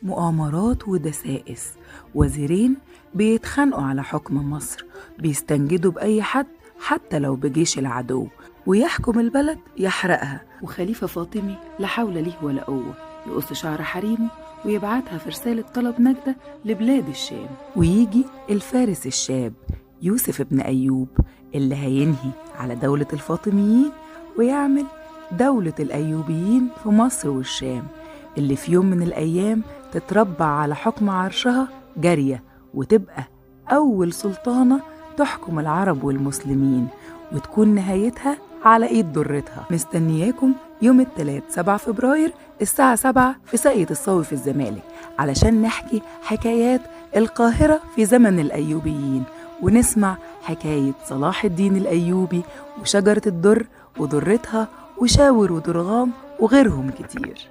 مؤامرات ودسائس. وزيرين بيتخانقوا على حكم مصر، بيستنجدوا بأي حد حتى لو بجيش العدو، ويحكم البلد يحرقها. وخليفة فاطمي لا حول له ولا قوة يقص شعر حريمه ويبعتها في رسالة طلب نجدة لبلاد الشام. ويجي الفارس الشاب يوسف ابن أيوب اللي هينهي على دولة الفاطميين ويعمل دولة الأيوبيين في مصر والشام، اللي في يوم من الأيام تتربع على حكم عرشها جارية وتبقى أول سلطانة تحكم العرب والمسلمين، وتكون نهايتها على إيد ضرتها. مستنياكم يوم الثلاث 7 فبراير الساعة 7 في ساقية الصاوي في الزمالك علشان نحكي حكايات القاهرة في زمن الأيوبيين، ونسمع حكاية صلاح الدين الأيوبي وشجرة الدر وضرتها وشاور ودرغام وغيرهم كتير.